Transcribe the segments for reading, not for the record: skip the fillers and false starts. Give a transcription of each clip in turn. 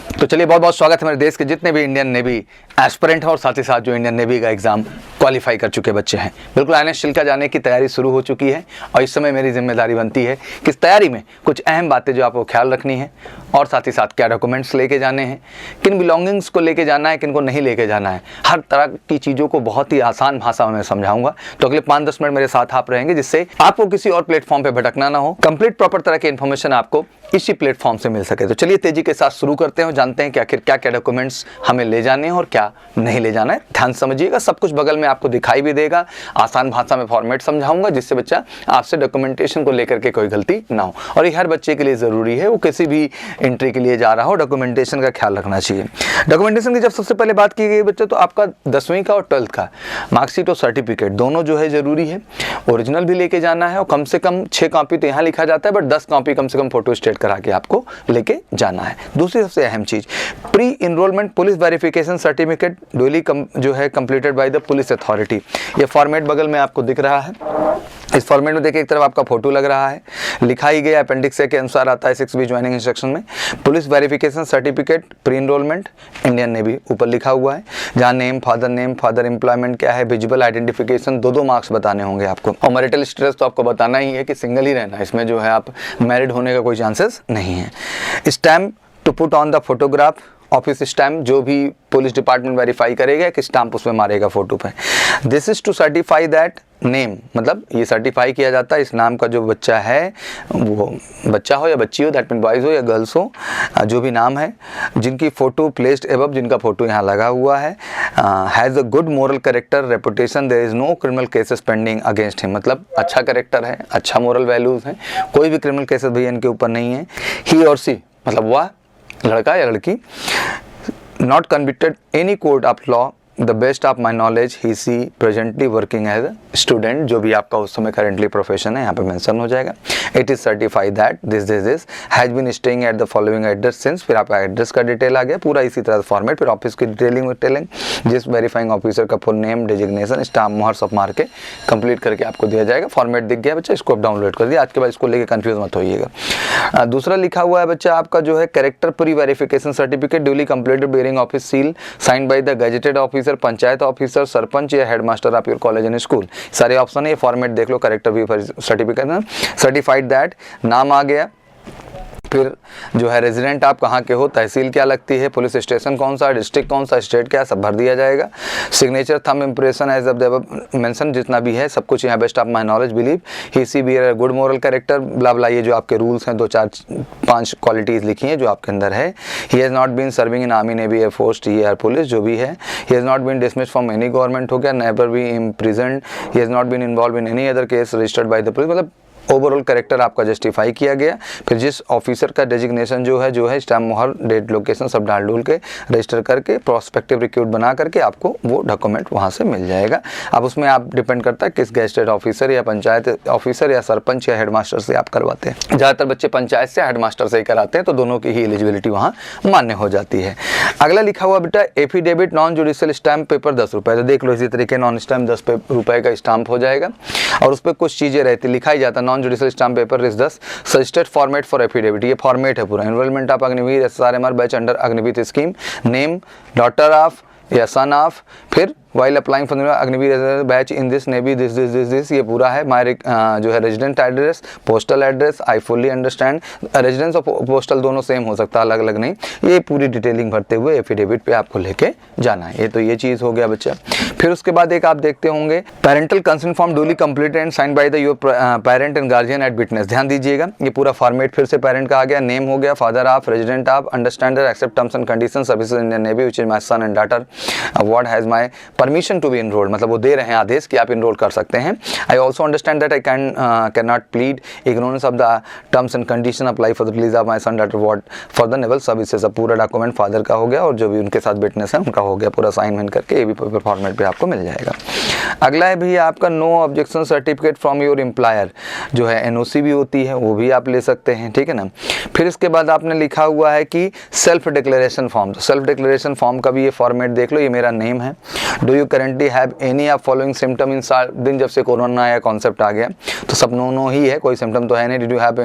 तो चलिए बहुत बहुत स्वागत है मेरे देश के जितने भी इंडियन नेवी एस्पिरेंट हैं और साथ ही साथ जो इंडियन नेवी का एग्जाम क्वालिफाई कर चुके बच्चे हैं। बिल्कुल आईएनएस चिल्का जाने की तैयारी शुरू हो चुकी है और इस समय मेरी जिम्मेदारी बनती है कि इस तैयारी में कुछ अहम बातें जो आपको ख्याल रखनी है और साथ ही साथ क्या डॉक्यूमेंट्स लेके जाने हैं, किन बिलोंगिंग्स को लेके जाना है, किन को नहीं लेके जाना है, हर तरह की चीज़ों को बहुत ही आसान भाषा में समझाऊंगा। तो अगले 5-10 मिनट मेरे साथ आप रहेंगे जिससे आपको किसी और प्लेटफॉर्म पे भटकना ना हो, कंप्लीट प्रॉपर तरह की इन्फॉर्मेशन आपको इसी प्लेटफॉर्म से मिल सके। तो चलिए तेजी के साथ शुरू करते हैं और जानते हैं कि आखिर क्या क्या डॉक्यूमेंट्स हमें ले जाने हैं और क्या नहीं ले जाना है। ध्यान समझिएगा, सब कुछ बगल में आपको दिखाई भी देगा, आसान भाषा में फॉर्मेट समझाऊंगा जिससे बच्चा आपसे डॉक्यूमेंटेशन को लेकर के कोई गलती ना हो। और ये हर बच्चे के लिए ज़रूरी है, वो किसी भी एंट्री के लिए जा रहा हो डॉक्यूमेंटेशन का ख्याल रखना चाहिए। डॉक्यूमेंटेशन की जब सबसे पहले बात की गई बच्चों, तो आपका 10वीं का और 12th का मार्कशीट और सर्टिफिकेट दोनों जो है ज़रूरी है। ओरिजिनल भी लेके जाना है और कम से कम 6 कॉपी तो यहाँ लिखा जाता है, बट 10 कॉपी कम से कम फोटो स्टेट करा के आपको लेके जाना है। दूसरी सबसे अहम चीज, pre enrolment police verification certificate duly जो है completed by the police authority. ये फॉर्मेट बगल में आपको दिख रहा है। इस फॉर्मेट में देखिए एक तरफ आपका फोटो लग रहा है, लिखाई गया अपेंडिक्स ए के अनुसार आता है 6B ज्वाइनिंग इंस्ट्रक्शन में, police verification certificate pre enrolment Indian navy ऊपर लिखा हुआ है, जहाँ नेम, फादर एम्प्लॉयमेंट क्या है, विजिबल आइडेंटिफिकेशन, 2 मार्क्स बताने होंगे आपको। और मैरिटल स्टेटस तो आपको बताना ही है कि सिंगल ही रहना, इसमें जो है आप मैरिड होने का कोई चांसेस नहीं है। Stamp to put on the photograph, office stamp जो भी पुलिस डिपार्टमेंट वेरीफाई करेगा कि स्टैम्प उसमें मारेगा फोटो पे। This is to certify that name, मतलब ये सर्टिफाई किया जाता है इस नाम का जो बच्चा है, वो बच्चा हो या बच्ची हो, दैट मीन बॉयज़ हो या गर्ल्स हो, जो भी नाम है, जिनकी फ़ोटो प्लेस्ड एबव, जिनका फ़ोटो यहाँ लगा हुआ है, has a good moral character reputation, there is no criminal cases pending against him, मतलब अच्छा कैरेक्टर है, अच्छा मोरल वैल्यूज़ हैं, कोई भी क्रिमिनल केसेस भैया इनके ऊपर नहीं है। ही और सी, मतलब वह लड़का या लड़की, not convicted any court of law, the best of my knowledge he see presently working as a student, जो भी आपका उस समय करेंटली प्रोफेशन है यहाँ पे मेंशन हो जाएगा। It is certified that this has been staying at the following address since, फिर आपका एड्रेस का डिटेल आ गया पूरा इसी तरह फॉर्मेट, फिर ऑफिस की डिटेलिंग, जिस वेरीफाइंग ऑफिसर का फुल नेम, डेजिग्नेशन, स्टाम्प, मोहर सब मार के कंप्लीट करके आपको दिया जाएगा। फॉर्मेट दिख गया बच्चा, इसको आप डाउनलोड कर दिया। आज के बाद इसको लेकर कंफ्यूज मत होइएगा। दूसरा लिखा हुआ है बच्चा आपका जो है character pre verification certificate duly completed bearing office seal signed by the gazetted officer, panchayat officer, sarpanch या headmaster of your college and school. सारे ऑप्शन है, ये फॉर्मेट देख लो। कैरेक्टर भी सर्टिफिकेट, सर्टिफाइड दैट नाम आ गया, फिर जो है रेजिडेंट आप कहाँ के हो, तहसील क्या लगती है, पुलिस स्टेशन कौन सा, डिस्ट्रिक्ट कौन सा, स्टेट क्या, सब भर दिया जाएगा। Signature, thumb impression age of mention, जितना भी है सब कुछ यहाँ, best of my knowledge believe he she be good moral character, blah blah, ये जो आपके रूल्स हैं 2-4-5 क्वालिटीज़ लिखी हैं जो आपके अंदर है। He has not been serving in army, navy, air force, TR, police जो भी है। He has not been dismissed from any government हो गया, never be imprisoned, he has not been involved in any other case registered by the police, मतलब overall character आपका justify किया गया। फिर जिस ऑफिसर का डेजिग्नेशन जो है स्टैम्प, मोहर, डेट, लोकेशन सब डाल डूल के रजिस्टर करके प्रोस्पेक्टिव रिक्रूट बना करके आपको वो डॉक्यूमेंट वहाँ से मिल जाएगा। अब उसमें आप डिपेंड करता है किस गेस्टेड ऑफिसर या पंचायत ऑफिसर या सरपंच या हेडमास्टर से आप करवाते हैं। ज़्यादातर बच्चे पंचायत से हेडमास्टर से ही कराते हैं, तो दोनों की ही एलिजिबिलिटी वहाँ मान्य हो जाती है। अगला लिखा हुआ बेटा affidavit non judicial stamp paper 10 रुपये, तो देख लो इसी तरीके नॉन स्टैम्प 10 रुपये का स्टाम्प हो जाएगा और उस पर कुछ चीज़ें रहती, लिखाई जाता है non judicial stamp paper is 10 suggested format for affidavit, ये फॉर्मेट है पूरा। Enrolment of Agniveer SRMR batch under Agniveer scheme, name, daughter of या सन ऑफ, फिर while applying for Agniveer batch in this navy this, ये पूरा है। माय जो है resident address, postal address, I fully understand, residence और पोस्टल दोनों सेम हो सकता है, अलग अलग नहीं। ये पूरी डिटेलिंग भरते हुए एफिडेविट पे आपको लेके जाना है। ये तो ये चीज़ हो गया बच्चा। फिर उसके बाद एक आप देखते होंगे parental consent form duly completed and signed by the your parent and guardian at witness, ध्यान दीजिएगा। ये पूरा फॉर्मेट फिर से पेरेंट का आ गया, नेम हो गया, father of, resident of, understander, accept terms and condition, services Indian Navy which is my son and daughter, what has my permission to be enrolled, मतलब वो दे रहे हैं आदेश कि आप इनरोल कर सकते हैं। I also understand that I can not plead ignorance of the terms and condition apply for the release of my son daughter what for the naval services. अब पूरा डॉक्यूमेंट फादर का हो गया और जो भी उनके साथ विटनेस है उनका हो गया, पूरा साइन वाइन करके ये भी पेपर फॉर्मेट पे आपको मिल जाएगा। अगला है भैया आपका no objection certificate from your employer, जो है NOC भी होती है, वो भी आप ले सकते हैं, ठीक है ना। फिर इसके बाद आपने लिखा हुआ है कि सेल्फ डिक्लेरेशन फॉर्म, तो सेल्फ डिक्लेरेशन फॉर्म का भी ये फॉर्मेट देख लो, ये मेरा नेम है। Do you currently have any of following symptom इन दिन जब से कोरोना या कॉन्सेप्ट आ गया तो सब नो ही है, कोई सिम्टम तो है नहीं। Did you have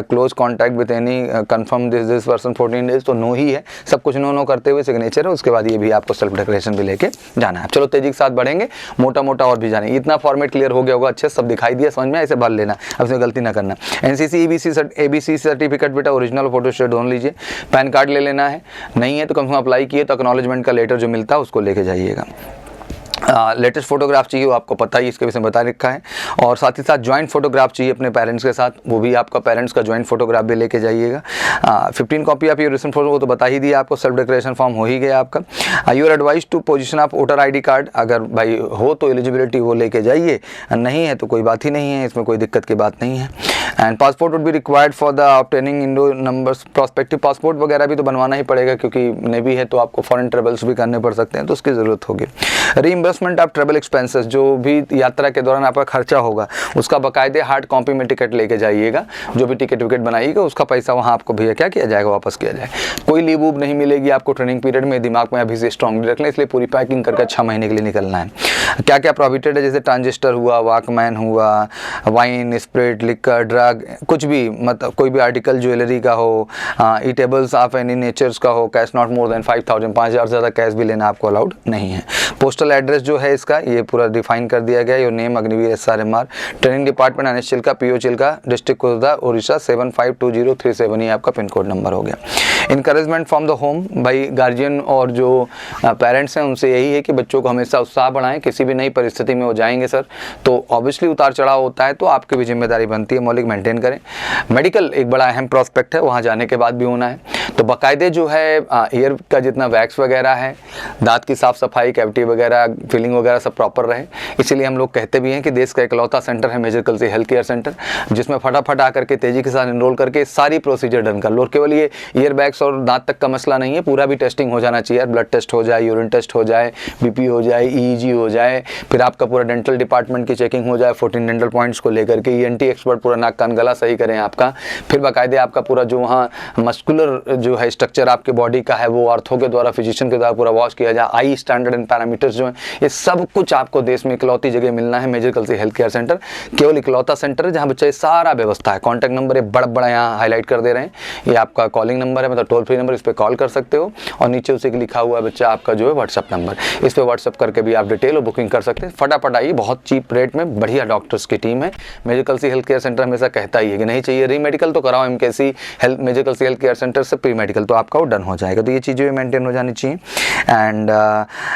close contact with any confirm this person 14 days, तो नो ही है, सब कुछ नो करते हुए सिग्नेचर है। उसके बाद ये भी आपको सेल्फ डिक्लेरेशन भी लेके जाना है। चलो तेजी के साथ बढ़ेंगे, मोटा मोटा और भी जाने। इतना फॉर्मेट क्लियर हो गया होगा, अच्छे सब दिखाई दिया, समझ में ऐसे भर लेना, अब इसमें गलती ना करना। एनसीसी एबीसी सर्टिफिकेट बेटा ओरिजिनल फोटोस्टेट ढूंढ लीजिए। पैन कार्ड ले लेना है, नहीं है तो कम से कम अप्लाई किए तो एक्नॉलेजमेंट का लेटर जो मिलता है उसको लेके जाइएगा। लेटेस्ट फोटोग्राफ चाहिए, वो आपको पता ही इसके विषय में बता रखा है। और साथ ही साथ ज्वाइंट फोटोग्राफ चाहिए अपने पेरेंट्स के साथ, वो भी आपका पेरेंट्स का ज्वाइंट फोटोग्राफ भी लेके जाइएगा। 15 copy of your recent photo, वो तो बता ही दिया आपको, सेल्फ डिक्लेरेशन फॉर्म हो ही गया आपका। Your advice to position of voter ID card, अगर भाई हो तो एलिजिबिलिटी वो लेके जाइए, नहीं है तो कोई बात ही नहीं है, इसमें कोई दिक्कत की बात नहीं है। And passport would be required for the obtaining Indo numbers prospective passport वगैरह भी तो बनवाना ही पड़ेगा, क्योंकि नेवी है तो आपको फॉरेन ट्रेवल्स भी करने पड़ सकते हैं, तो उसकी ज़रूरत होगी। रीइंबर्समेंट ऑफ ट्रेवल एक्सपेंसेस, जो भी यात्रा के दौरान आपका खर्चा होगा उसका बाकायदे हार्ड कॉपी में टिकट लेके जाइएगा। जो भी टिकट विकेट बनाइएगा उसका पैसा वहाँ आपको भैया क्या किया जाएगा, वापस किया जाएगा। कोई लीव वूव नहीं मिलेगी आपको ट्रेनिंग पीरियड में, दिमाग में अभी से स्ट्रांगली रख लें, इसलिए पूरी पैकिंग करके 6 महीने के लिए निकलना है। क्या क्या प्रोहिबिटेड है, जैसे ट्रांजिस्टर हुआ, वॉकमैन हुआ, वाइन, स्प्रिट, लिकर, ड्रग, कुछ भी, मतलब कोई भी आर्टिकल ज्वेलरी का हो, ईटेबल्स ऑफ एनी नेचर्स का हो, कैश नॉट मोर देन 5000, 5000 से ज़्यादा कैश भी लेना आपको अलाउड नहीं है। पोस्टल एड्रेस जो है इसका ये पूरा डिफाइन कर दिया गया है। Your name Agniveer SRMR, training department NS Chilka, PO Chilka, district Khurda, Orissa 752037, ये आपका पिन कोड नंबर हो गया। इनकरेजमेंट फ्रॉम द होम, भाई गार्जियन और जो पेरेंट्स हैं उनसे यही है कि बच्चों को हमेशा उत्साह बढ़ाएं, किसी भी नई परिस्थिति में वो जाएंगे सर तो ऑब्वियसली उतार चढ़ाव होता है, तो आपकी भी जिम्मेदारी बनती है मौलिक मेंटेन करें। मेडिकल एक बड़ा अहम प्रोस्पेक्ट है, वहाँ जाने के बाद भी होना है, तो बाकायदे जो है ईयर का जितना वैक्स वगैरह है, दांत की साफ सफाई, कैविटी वगैरह, फिलिंग वगैरह सब प्रॉपर रहे। इसीलिए हम लोग कहते भी हैं कि देश का इकलौता सेंटर है major Kalsi health care centre, जिसमें फटाफट आकर के तेजी के साथ एनरोल करके सारी प्रोसीजर डन कर लो। केवल ये ईयर बैग्स और दांत तक का मसला नहीं है, पूरा भी टेस्टिंग हो जाना चाहिए, ब्लड टेस्ट हो जाए, यूरिन टेस्ट हो जाए, BP हो जाए, EEG हो जाए, फिर आपका पूरा डेंटल डिपार्टमेंट की चेकिंग हो जाए, 14 डेंटल पॉइंट्स को लेकर के, ENT एक्सपर्ट पूरा नाक कान गला सही करें आपका, फिर बाकायदे आपका पूरा जो वहाँ मस्कुलर जो है स्ट्रक्चर आपके बॉडी का है वो आर्थो के द्वारा, फिजिशियन के द्वारा पूरा वॉश किया जाए, आई स्टैंडर्ड एंड पैरामीटर्स जो है, ये सब कुछ आपको देश में इकलौती जगह मिलना है। Major Kalsi health care centre केवल इकलौता सेंटर है जहाँ बच्चे सारा व्यवस्था है। कॉन्टैक्ट नंबर ये बड़ा बड़ा यहाँ हाईलाइट कर दे रहे हैं, ये आपका कॉलिंग नंबर है, मतलब टोल फ्री नंबर, इस पर कॉल कर सकते हो, और नीचे उसी के लिखा हुआ है बच्चा आपका जो है व्हाट्सअप नंबर, इस पर व्हाट्सअप करके भी आप डिटेल और बुकिंग कर सकते हैं। फटाफट आइए, बहुत चीप रेट में बढ़िया डॉक्टर्स की टीम है। Major Kalsi health care centre हमेशा कहता ही है कि नहीं चाहिए री मेडिकल तो कराओ MKC health major Kalsi health care centre से प्री मेडिकल, तो आपका वो डन हो जाएगा। तो ये चीज़ें मेंटेन हो जानी चाहिए। And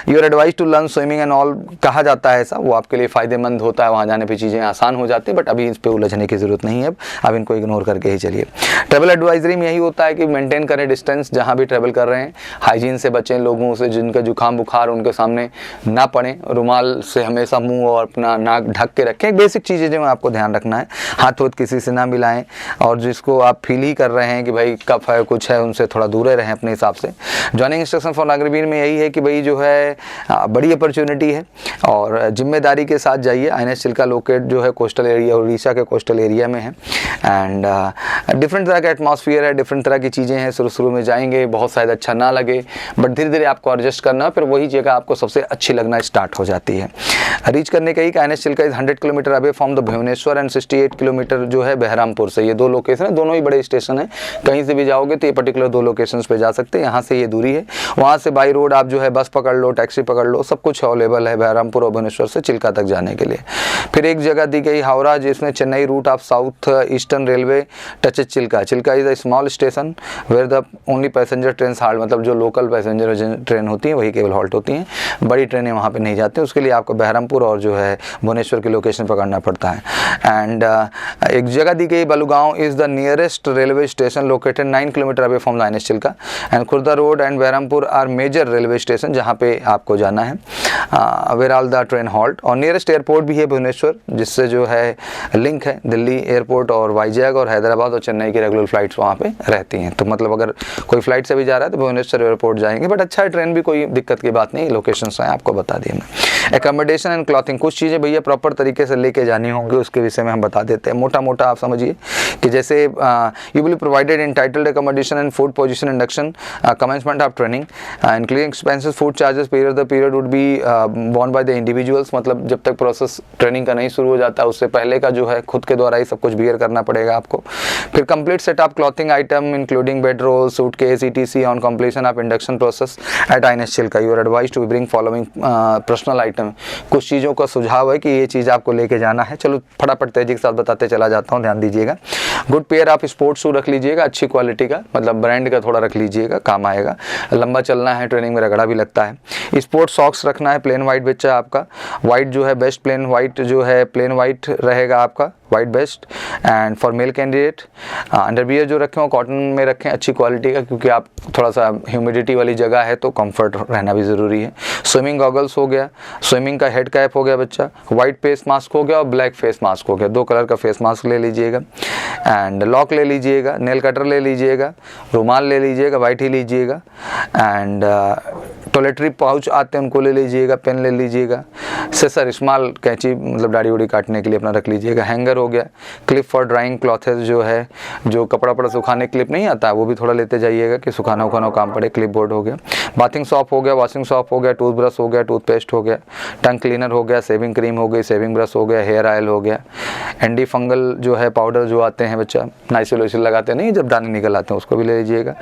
your advice to learn swimming and all कहा जाता है ऐसा, वो आपके लिए फ़ायदेमंद होता है, वहाँ जाने पर चीज़ें आसान हो जाती है, बट अभी इस पर उलझने की ज़रूरत नहीं है, अब इनको इग्नोर करके ही चलिए। ट्रैवल एडवाइजरी में यही होता है कि मेंटेन करें डिस्टेंस, जहाँ भी ट्रैवल कर रहे हैं हाइजीन से बचें, लोगों से जिनका जुकाम बुखार उनके सामने ना पड़े, रुमाल से हमेशा मुंह और अपना नाक ढक के रखें। बेसिक चीज़ें जो आपको ध्यान रखना है, हाथ वोथ किसी से ना मिलाएं, और जिसको आप फील ही कर रहे हैं कि भाई कफ है कुछ है उनसे थोड़ा दूर रहें अपने हिसाब से। जॉइनिंग इंस्ट्रक्शन फॉर नागरिक में यही है कि भाई जो है बड़ी अपॉर्चुनिटी है और जिम्मेदारी के साथ जाइए। NS चिल्का लोकेट जो है कोस्टल एरिया, उड़ीसा के कोस्टल एरिया में है, एंड डिफरेंट तरह का एटमॉस्फेयर है, डिफरेंट तरह की चीज़ें हैं। शुरू में जाएंगे बहुत शायद अच्छा ना लगे, बट धीरे धीरे आपको एडजस्ट करना, फिर वही जगह आपको सबसे अच्छी लगना स्टार्ट हो जाती है। रीच करने का ही NS Chilka is 100 kilometer away from the Bhubaneswar and 68 kilometer जो है बहरामपुर से। ये दो लोकेशन है, दोनों ही बड़े स्टेशन है, कहीं से भी जाओगे तो ये पर्टिकुलर दो लोकेशंस पे जा सकते हैं। यहाँ से ये दूरी है, वहाँ से बाई रोड आप जो है बस पकड़ लो, टैक्सी पकड़ लो, सब कुछ अवेलेबल है बहरामपुर और भुवनेश्वर से चिल्का तक जाने के लिए। फिर एक जगह दी गई हावड़ा, जिसमें Chennai route of south eastern railway touches Chilka. Chilka is a small station where the only passenger train halt, मतलब जो लोकल पैसेंजर ट्रेन होती हैं वही केवल हॉल्ट होती हैं, बड़ी ट्रेनें वहाँ पे नहीं जाती, उसके लिए आपको बहरामपुर और जो है भुवनेश्वर की लोकेशन पकड़ना पड़ता है। एंड एक जगह दी गई Balugaon is the nearest railway station located 9 kilometre away from the NS Chilka, and Khurda road and Berhampur are major railway station जहाँ पे आपको जाना है, where all the train halt. और नियरेस्ट एयरपोर्ट भी है भुवनेश्वर, जिससे जो है लिंक है दिल्ली एयरपोर्ट और वाईजैग और हैदराबाद और चेन्नई की रेगुलर फ्लाइट्स वहाँ पे रहती हैं। तो मतलब अगर कोई फ्लाइट से भी जा रहा है तो भुवनेश्वर एयरपोर्ट जाएंगे, बट अच्छा है ट्रेन भी, कोई दिक्कत की बात नहीं, लोकेशंस हैं आपको बता दिए मैं। एकोमोडेशन एंड क्लॉथिंग, कुछ चीज़ें भैया प्रॉपर तरीके से लेके जानी होंगी, उसके विषय में हम बता देते हैं। मोटा मोटा आप समझिए कि जैसे you will provided entitled accommodation and food position induction commencement of training including expenses food charges period the period would be borne by the individuals, मतलब जब तक प्रोसेस ट्रेनिंग का नहीं शुरू हो जाता उससे पहले का जो है खुद के द्वारा ही सब कुछ बियर करना पड़ेगा आपको। फिर complete set of clothing item including bed roll suitcase ETC on completion of induction process at INS Chilka you are advise to bring following personal item. कुछ चीज़ों का सुझाव है कि ये चीज़ आपको लेके जाना है। चलो फटाफट तेजी के साथ बताते चला जाता हूँ, ध्यान दीजिएगा। Good pair of sports shoe रख लीजिएगा, अच्छी क्वालिटी का, मतलब ब्रांड का थोड़ा रख लीजिएगा, काम आएगा। लंबा चलना है, ट्रेनिंग में रगड़ा भी लगता है। स्पोर्ट्स सॉक्स रखना है, प्लेन वाइट बच्चा आपका, वाइट जो है बेस्ट, प्लेन वाइट जो है प्लेन वाइट रहेगा आपका, white best. And for male candidate underwear जो रखें वो कॉटन में रखें, अच्छी क्वालिटी का, क्योंकि आप थोड़ा सा ह्यूमिडिटी वाली जगह है तो कंफर्ट रहना भी ज़रूरी है। स्विमिंग गॉगल्स हो गया, स्विमिंग का हेड कैप हो गया बच्चा, वाइट फेस मास्क हो गया और ब्लैक फेस मास्क हो गया, 2 कलर का फेस मास्क ले लीजिएगा। एंड लॉक ले लीजिएगा, नेल कटर ले लीजिएगा, रुमाल ले लीजिएगा, वाइट ही लीजिएगा। एंड टॉयलेटरी पाउच आते हैं उनको ले लीजिएगा, पेन ले लीजिएगा, सेसर स्मॉल कैंची मतलब दाढ़ी उड़ी काटने के लिए अपना रख लीजिएगा। हैंगर हो गया, क्लिप फॉर ड्राइंग क्लॉथेस जो है, जो कपड़ा पड़ा सुखाने क्लिप नहीं आता वो भी थोड़ा लेते जाइएगा कि सुखाना उखाना काम पड़े, क्लिप बोर्ड हो गया। बाथिंग सॉप हो गया, वॉशिंग सॉप हो गया, टूथब्रश हो गया, टूथपेस्ट हो गया, टंग क्लीनर हो गया, शेविंग क्रीम हो गई, शेविंग ब्रश हो गया, हेयर ऑयल हो गया, एंटी फंगल जो है पाउडर जो आते हैं बच्चा, नाइसिल वाइसिल लगाते नहीं जब दाने निकल आते हैं, उसको भी ले लीजिएगा।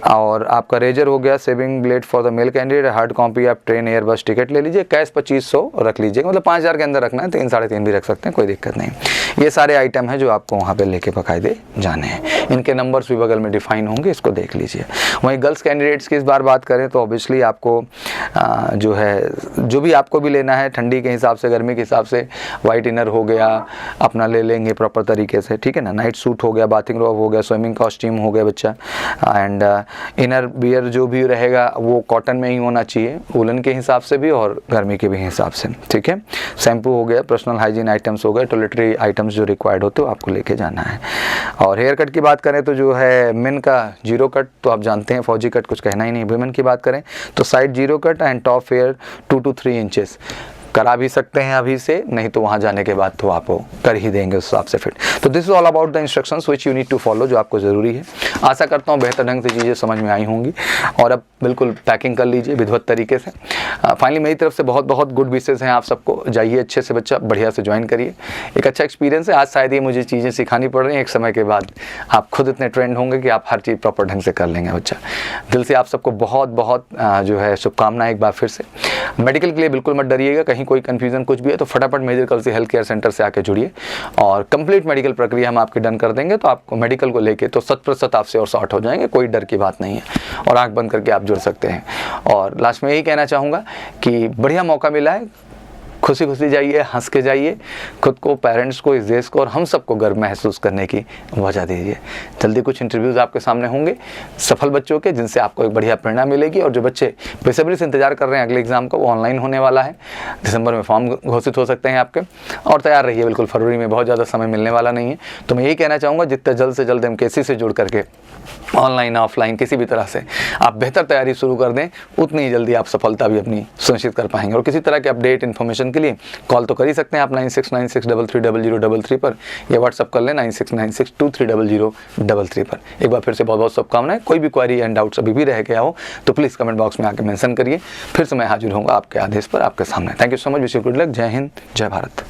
और आपका रेजर हो गया, saving blade for the male candidate, hard copy आप ट्रेन एयर बस टिकट ले लीजिए। कैश 2500 रख लीजिए, मतलब 5000 के अंदर रखना है, 3 साढ़े 3 भी रख सकते हैं, कोई दिक्कत नहीं। ये सारे आइटम हैं जो आपको वहाँ पे लेके बकायदे जाने हैं, इनके नंबर्स भी बगल में डिफाइन होंगे, इसको देख लीजिए। वहीं गर्ल्स कैंडिडेट्स की इस बार बात करें तो ऑब्वियसली आपको जो है जो भी आपको भी लेना है ठंडी के हिसाब से, गर्मी के हिसाब से, वाइट इनर हो गया अपना ले लेंगे प्रॉपर तरीके से, ठीक है ना। नाइट सूट हो गया, बाथिंग रॉब हो गया, स्विमिंग कॉस्ट्यूम हो गया बच्चा। एंड इनर बियर जो भी रहेगा वो कॉटन में ही होना चाहिए, वुलन के हिसाब से भी और गर्मी के भी हिसाब से, ठीक है। शैम्पू हो गया, पर्सनल हाइजीन आइटम्स हो गए, टॉयलेटरी आइटम्स जो रिक्वायर्ड होते हो आपको लेके जाना है। और हेयर कट की बात करें तो जो है मेन का 0 कट तो आप जानते हैं, फौजी कट कुछ कहना ही नहीं। वुमेन की बात करें तो side 0 cut and top hair 2 to 3 inches करा भी सकते हैं अभी से, नहीं तो वहाँ जाने के बाद तो आप कर ही देंगे उस हिसाब से फिट। तो this is all about the instructions which you need to follow, जो आपको ज़रूरी है। आशा करता हूँ बेहतर ढंग से चीज़ें समझ में आई होंगी और अब बिल्कुल पैकिंग कर लीजिए विधिवत तरीके से। फाइनली मेरी तरफ से बहुत बहुत गुड विशेस हैं आप सबको, जाइए अच्छे से बच्चा, बढ़िया से ज्वाइन करिए। एक अच्छा एक्सपीरियंस है, आज शायद ये मुझे चीज़ें सिखानी पड़ रही हैं, एक समय के बाद आप खुद इतने ट्रेंड होंगे कि आप हर चीज़ प्रॉपर ढंग से कर लेंगे बच्चा। दिल से आप सबको बहुत बहुत जो है शुभकामनाएं एक बार फिर से। मेडिकल के लिए बिल्कुल मत डरिएगा, कहीं कोई कन्फ्यूजन कुछ भी है तो फटाफट major Kalsi health care centre से आके जुड़िए और कंप्लीट मेडिकल प्रक्रिया हम आपकी डन कर देंगे। तो आपको मेडिकल को लेके तो 100% आपसे और सॉर्ट हो जाएंगे, कोई डर की बात नहीं है और आंख बंद करके आप जुड़ सकते हैं। और लास्ट में यही कहना चाहूँगा कि बढ़िया मौका मिला है, खुशी खुशी जाइए, हंस के जाइए, खुद को, पेरेंट्स को, इस देश को और हम सबको गर्व महसूस करने की वजह दीजिए। जल्दी कुछ इंटरव्यूज़ आपके सामने होंगे सफल बच्चों के, जिनसे आपको एक बढ़िया प्रेरणा मिलेगी। और जो बच्चे बेसब्री से इंतजार कर रहे हैं अगले एग्जाम का, वो ऑनलाइन होने वाला है, दिसंबर में फॉर्म घोषित हो सकते हैं आपके, और तैयार रहिए बिल्कुल, फरवरी में बहुत ज़्यादा समय मिलने वाला नहीं है। तो मैं यही कहना चाहूँगा जितना जल्द से जल्द MKC से जुड़ करके ऑनलाइन ऑफलाइन किसी भी तरह से आप बेहतर तैयारी शुरू कर दें, उतनी ही जल्दी आप सफलता भी अपनी सुनिश्चित कर पाएंगे। और किसी तरह के अपडेट इन्फॉर्मेशन के लिए कॉल तो कर ही सकते हैं आप 9696330033 पर, या व्हाट्सअप कर लें 9696230033 पर। एक बार फिर से बहुत बहुत शुभकामनाएं। कोई भी क्वेरी एंड डाउट्स अभी भी रह गया हो तो प्लीज़ कमेंट बॉक्स में आके मेंशन करिए, फिर से मैं हाजिर होऊंगा आपके आदेश पर आपके सामने। Thank you so much, wish you good luck. जय हिंद, जय भारत।